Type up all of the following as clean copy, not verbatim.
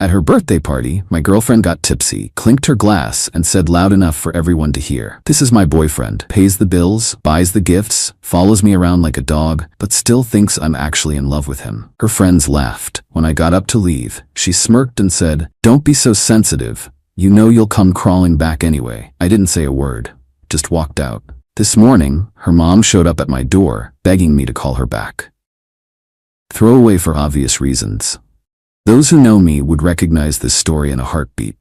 At her birthday party, my girlfriend got tipsy, clinked her glass, and said loud enough for everyone to hear, "This is my boyfriend, pays the bills, buys the gifts, follows me around like a dog, but still thinks I'm actually in love with him." Her friends laughed. When I got up to leave, she smirked and said, "Don't be so sensitive. You know you'll come crawling back anyway." I didn't say a word, just walked out. This morning, her mom showed up at my door, begging me to call her back. Throwaway for obvious reasons. Those who know me would recognize this story in a heartbeat.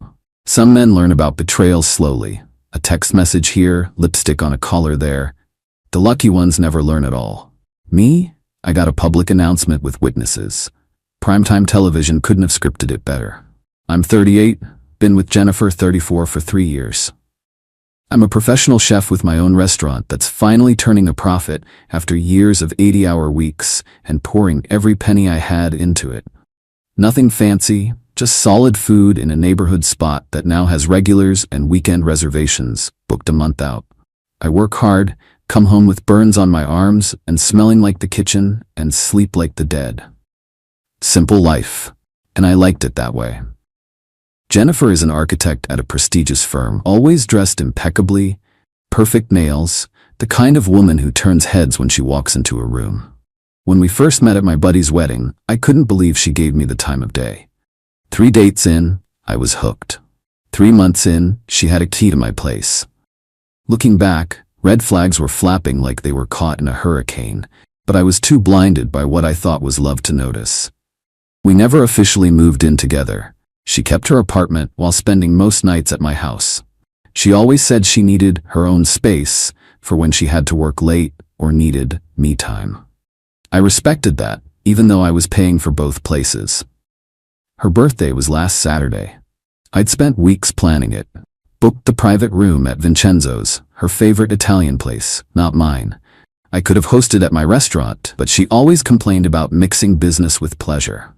Some men learn about betrayal slowly. A text message here, lipstick on a collar there. The lucky ones never learn at all. Me? I got a public announcement with witnesses. Primetime television couldn't have scripted it better. I'm 38, been with Jennifer 34 for 3 years. I'm a professional chef with my own restaurant that's finally turning a profit after years of 80-hour weeks and pouring every penny I had into it. Nothing fancy, just solid food in a neighborhood spot that now has regulars and weekend reservations, booked a month out. I work hard, come home with burns on my arms and smelling like the kitchen, and sleep like the dead. Simple life, and I liked it that way. Jennifer is an architect at a prestigious firm, always dressed impeccably, perfect nails, the kind of woman who turns heads when she walks into a room. When we first met at my buddy's wedding, I couldn't believe she gave me the time of day. 3 dates in, I was hooked. 3 months in, she had a key to my place. Looking back, red flags were flapping like they were caught in a hurricane, but I was too blinded by what I thought was love to notice. We never officially moved in together. She kept her apartment while spending most nights at my house. She always said she needed her own space for when she had to work late or needed me time. I respected that, even though I was paying for both places. Her birthday was last Saturday. I'd spent weeks planning it. Booked the private room at Vincenzo's, her favorite Italian place, not mine. I could have hosted at my restaurant, but she always complained about mixing business with pleasure.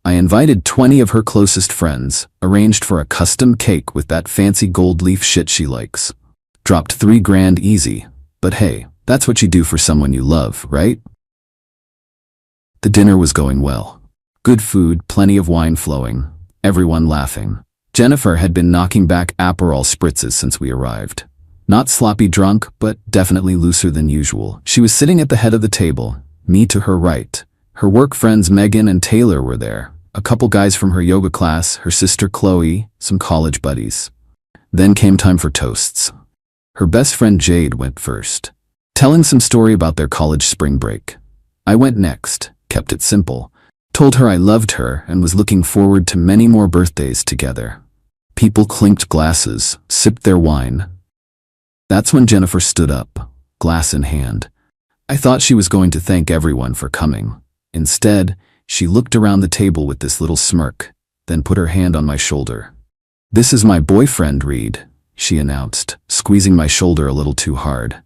I invited 20 of her closest friends, arranged for a custom cake with that fancy gold leaf shit she likes. Dropped $3,000 easy, but hey, that's what you do for someone you love, right? The dinner was going well. Good food, plenty of wine flowing, everyone laughing. Jennifer had been knocking back Aperol spritzes since we arrived. Not sloppy drunk, but definitely looser than usual. She was sitting at the head of the table, me to her right. Her work friends Megan and Taylor were there. A couple guys from her yoga class, her sister Qley, some college buddies. Then came time for toasts. Her best friend Jade went first, telling some story about their college spring break. I went next, kept it simple. Told her I loved her and was looking forward to many more birthdays together. People clinked glasses, sipped their wine. That's when Jennifer stood up, glass in hand. I thought she was going to thank everyone for coming. Instead, she looked around the table with this little smirk, then put her hand on my shoulder. "This is my boyfriend, Reed," she announced, squeezing my shoulder a little too hard.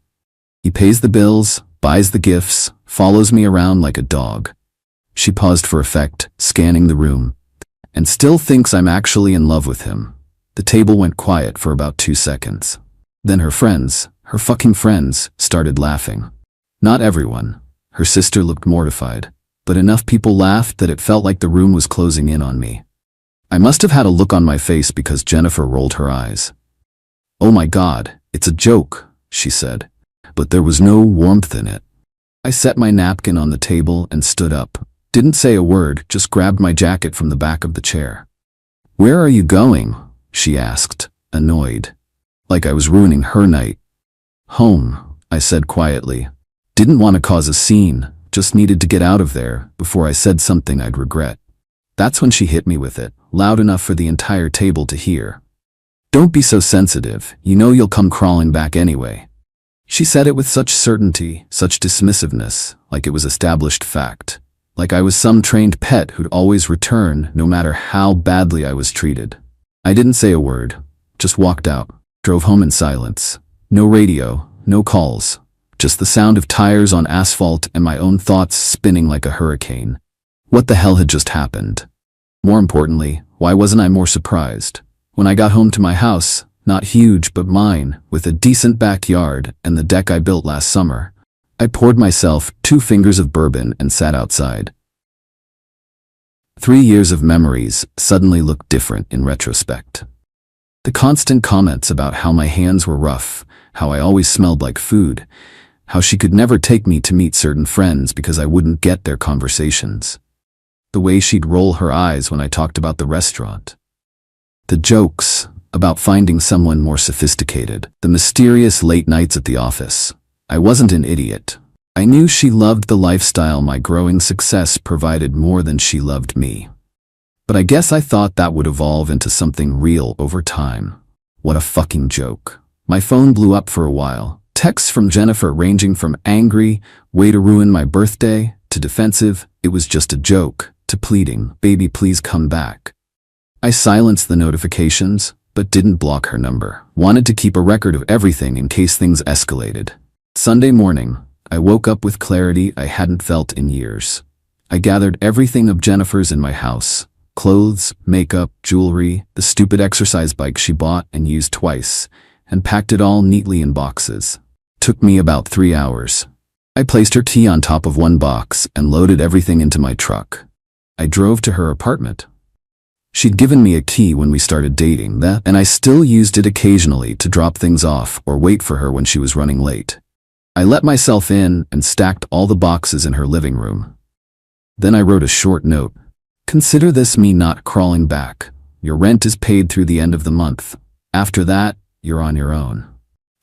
"He pays the bills, buys the gifts, follows me around like a dog." She paused for effect, scanning the room, "and still thinks I'm actually in love with him." The table went quiet for about 2 seconds. Then her friends, her fucking friends, started laughing. Not everyone. Her sister looked mortified, but enough people laughed that it felt like the room was closing in on me. I must have had a look on my face because Jennifer rolled her eyes. "Oh my God, it's a joke," she said, but there was no warmth in it. I set my napkin on the table and stood up. Didn't say a word, just grabbed my jacket from the back of the chair. "Where are you going?" she asked, annoyed, like I was ruining her night. "Home," I said quietly. Didn't want to cause a scene, just needed to get out of there before I said something I'd regret. That's when she hit me with it, loud enough for the entire table to hear. "Don't be so sensitive, you know you'll come crawling back anyway." She said it with such certainty, such dismissiveness, like it was established fact. Like I was some trained pet who'd always return no matter how badly I was treated. I didn't say a word, just walked out, drove home in silence. No radio, no calls, just the sound of tires on asphalt and my own thoughts spinning like a hurricane. What the hell had just happened? More importantly, why wasn't I more surprised? When I got home to my house, not huge but mine, with a decent backyard and the deck I built last summer, I poured myself 2 fingers of bourbon and sat outside. 3 years of memories suddenly looked different in retrospect. The constant comments about how my hands were rough, how I always smelled like food, how she could never take me to meet certain friends because I wouldn't get their conversations. The way she'd roll her eyes when I talked about the restaurant. The jokes about finding someone more sophisticated. The mysterious late nights at the office. I wasn't an idiot. I knew she loved the lifestyle my growing success provided more than she loved me. But I guess I thought that would evolve into something real over time. What a fucking joke. My phone blew up for a while. Texts from Jennifer ranging from angry, way to ruin my birthday, to defensive, it was just a joke, to pleading, baby please come back. I silenced the notifications, but didn't block her number. Wanted to keep a record of everything in case things escalated. Sunday morning, I woke up with clarity I hadn't felt in years. I gathered everything of Jennifer's in my house. Clothes, makeup, jewelry, the stupid exercise bike she bought and used twice, and packed it all neatly in boxes. Took me about 3 hours. I placed her key on top of one box and loaded everything into my truck. I drove to her apartment. She'd given me a key when we started dating, and I still used it occasionally to drop things off or wait for her when she was running late. I let myself in and stacked all the boxes in her living room. Then I wrote a short note. Consider this me not crawling back. Your rent is paid through the end of the month. After that, you're on your own.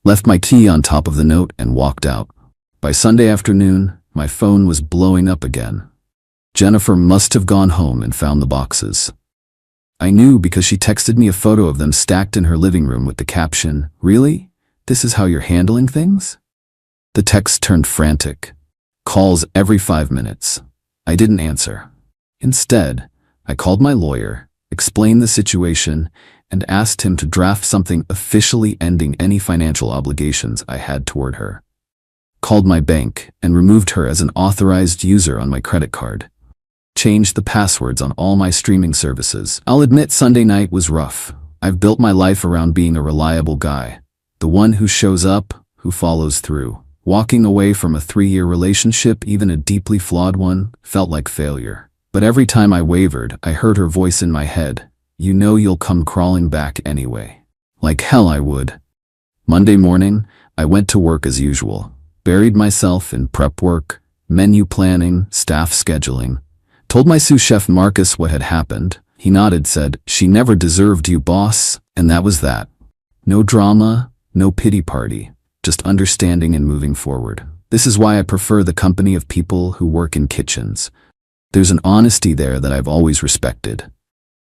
Left my key on top of the note and walked out. By Sunday afternoon, my phone was blowing up again. Jennifer must have gone home and found the boxes. I knew because she texted me a photo of them stacked in her living room with the caption, "Really? This is how you're handling things?" The text turned frantic. Calls every 5 minutes. I didn't answer. Instead, I called my lawyer, explained the situation, and asked him to draft something officially ending any financial obligations I had toward her. Called my bank and removed her as an authorized user on my credit card. Changed the passwords on all my streaming services. I'll admit Sunday night was rough. I've built my life around being a reliable guy. The one who shows up, who follows through. Walking away from a 3-year relationship, even a deeply flawed one, felt like failure. But every time I wavered, I heard her voice in my head. You know you'll come crawling back anyway. Like hell I would. Monday morning, I went to work as usual. Buried myself in prep work, menu planning, staff scheduling. Told my sous chef Marcus what had happened. He nodded, said, "She never deserved you, boss," and that was that. No drama, no pity party, just understanding and moving forward. This is why I prefer the company of people who work in kitchens. There's an honesty there that I've always respected.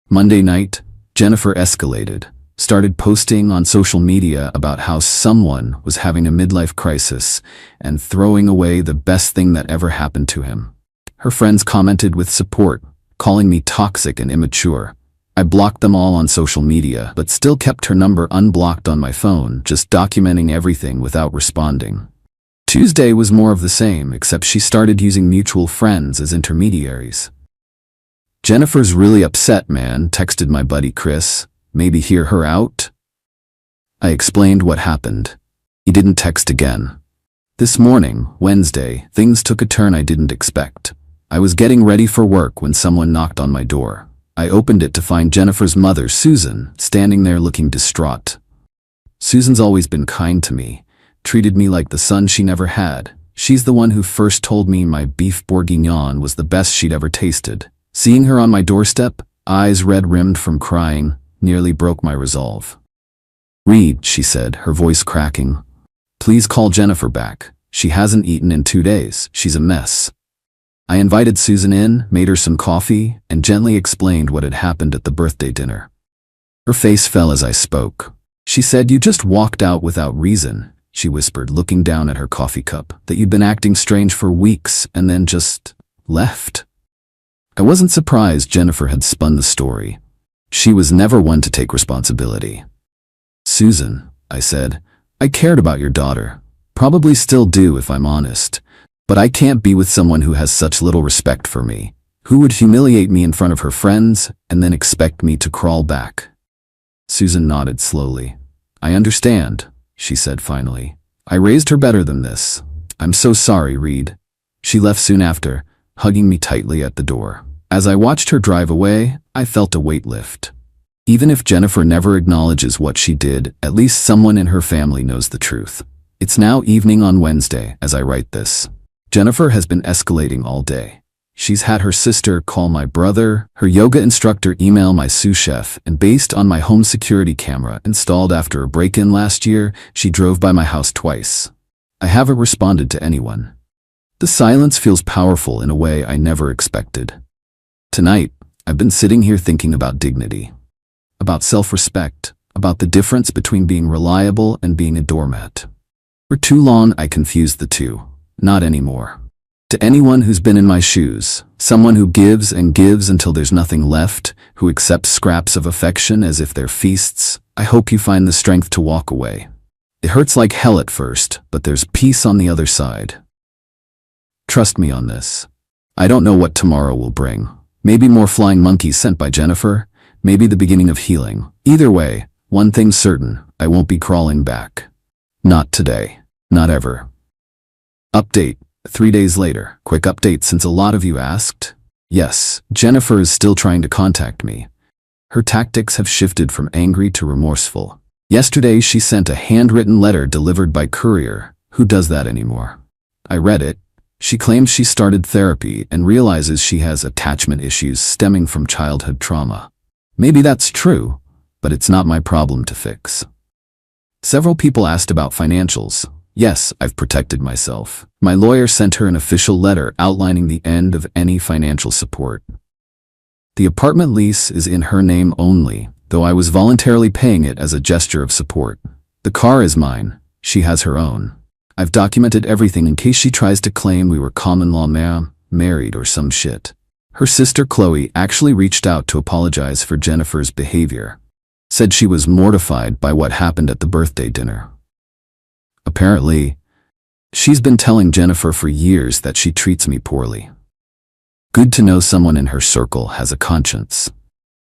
Monday night, Jennifer escalated, started posting on social media about how someone was having a midlife crisis and throwing away the best thing that ever happened to him. Her friends commented with support, calling me toxic and immature. I blocked them all on social media, but still kept her number unblocked on my phone, just documenting everything without responding. Tuesday was more of the same, except she started using mutual friends as intermediaries. "Jennifer's really upset, man," texted my buddy Chris. "Maybe hear her out?" I explained what happened. He didn't text again. This morning, Wednesday, things took a turn I didn't expect. I was getting ready for work when someone knocked on my door. I opened it to find Jennifer's mother, Susan, standing there looking distraught. Susan's always been kind to me, treated me like the son she never had. She's the one who first told me my beef bourguignon was the best she'd ever tasted. Seeing her on my doorstep, eyes red-rimmed from crying, nearly broke my resolve. "Reed," she said, her voice cracking. "Please call Jennifer back. She hasn't eaten in 2 days. She's a mess." I invited Susan in, made her some coffee, and gently explained what had happened at the birthday dinner. Her face fell as I spoke. She said, "You just walked out without reason," she whispered, looking down at her coffee cup, "that you'd been acting strange for weeks and then just left." I wasn't surprised Jennifer had spun the story. She was never one to take responsibility. "Susan," I said, "I cared about your daughter. Probably still do if I'm honest. But I can't be with someone who has such little respect for me, who would humiliate me in front of her friends and then expect me to crawl back." Susan nodded slowly. "I understand," she said finally. "I raised her better than this. I'm so sorry, Reed." She left soon after, hugging me tightly at the door. As I watched her drive away, I felt a weight lift. Even if Jennifer never acknowledges what she did, at least someone in her family knows the truth. It's now evening on Wednesday as I write this. Jennifer has been escalating all day. She's had her sister call my brother, her yoga instructor email my sous chef, and based on my home security camera installed after a break-in last year, she drove by my house twice. I haven't responded to anyone. The silence feels powerful in a way I never expected. Tonight, I've been sitting here thinking about dignity, about self-respect, about the difference between being reliable and being a doormat. For too long, I confused the two. Not anymore. To anyone who's been in my shoes, someone who gives and gives until there's nothing left, who accepts scraps of affection as if they're feasts, I hope you find the strength to walk away. It hurts like hell at first, but there's peace on the other side. Trust me on this. I don't know what tomorrow will bring. Maybe more flying monkeys sent by Jennifer, maybe the beginning of healing. Either way, one thing's certain, I won't be crawling back. Not today. Not ever. Update. 3 days later. Quick update since a lot of you asked. Yes, Jennifer is still trying to contact me. Her tactics have shifted from angry to remorseful. Yesterday she sent a handwritten letter delivered by courier. Who does that anymore? I read it. She claims she started therapy and realizes she has attachment issues stemming from childhood trauma. Maybe that's true, but it's not my problem to fix. Several people asked about financials. Yes, I've protected myself. My lawyer sent her an official letter outlining the end of any financial support. The apartment lease is in her name only, though I was voluntarily paying it as a gesture of support. The car is mine. She has her own. I've documented everything in case she tries to claim we were common law married or some shit. Her sister Qley actually reached out to apologize for Jennifer's behavior. Said she was mortified by what happened at the birthday dinner. Apparently, she's been telling Jennifer for years that she treats me poorly. Good to know someone in her circle has a conscience.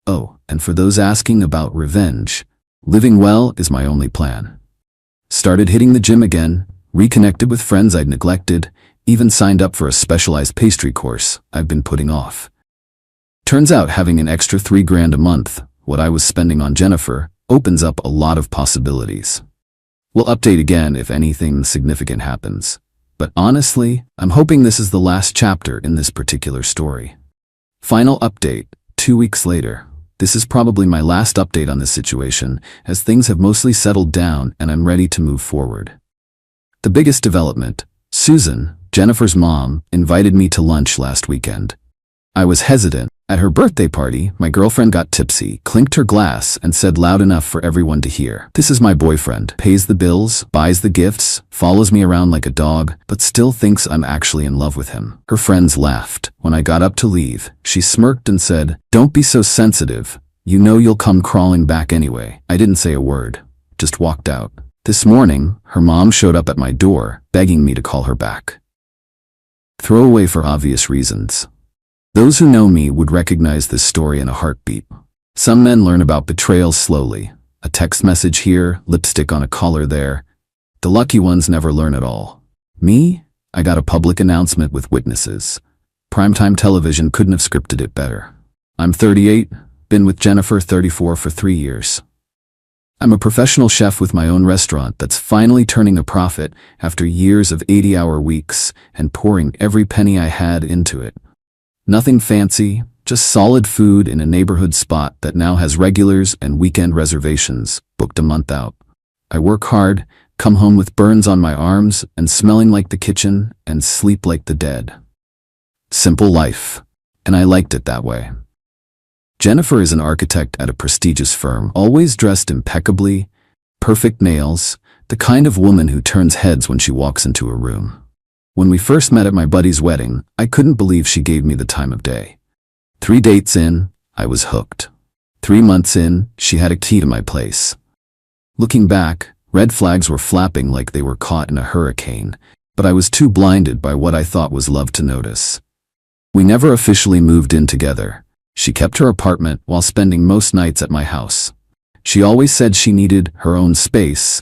Oh, and for those asking about revenge, living well is my only plan. Started hitting the gym again, reconnected with friends I'd neglected, even signed up for a specialized pastry course I've been putting off. Turns out having an extra $3,000 a month, what I was spending on Jennifer, opens up a lot of possibilities. We'll update again if anything significant happens. But honestly, I'm hoping this is the last chapter in this particular story. Final update, 2 weeks later. This is probably my last update on this situation, as things have mostly settled down and I'm ready to move forward. The biggest development, Susan, Jennifer's mom, invited me to lunch last weekend. I was hesitant. At her birthday party, my girlfriend got tipsy, clinked her glass, and said loud enough for everyone to hear. This is my boyfriend, pays the bills, buys the gifts, follows me around like a dog, but still thinks I'm actually in love with him. Her friends laughed. When I got up to leave, she smirked and said, "Don't be so sensitive. You know you'll come crawling back anyway." I didn't say a word, just walked out. This morning, her mom showed up at my door, begging me to call her back. Throwaway for obvious reasons. Those who know me would recognize this story in a heartbeat. Some men learn about betrayal slowly. A text message here, lipstick on a collar there. The lucky ones never learn at all. Me? I got a public announcement with witnesses. Primetime television couldn't have scripted it better. I'm 38, been with Jennifer 34 for 3 years. I'm a professional chef with my own restaurant that's finally turning a profit after years of 80-hour weeks and pouring every penny I had into it. Nothing fancy, just solid food in a neighborhood spot that now has regulars and weekend reservations, booked a month out. I work hard, come home with burns on my arms and smelling like the kitchen, and sleep like the dead. Simple life, and I liked it that way. Jennifer is an architect at a prestigious firm, always dressed impeccably, perfect nails, the kind of woman who turns heads when she walks into a room. When we first met at my buddy's wedding, I couldn't believe she gave me the time of day. 3 dates in, I was hooked. 3 months in, she had a key to my place. Looking back, red flags were flapping like they were caught in a hurricane, but I was too blinded by what I thought was love to notice. We never officially moved in together. She kept her apartment while spending most nights at my house. She always said she needed her own space,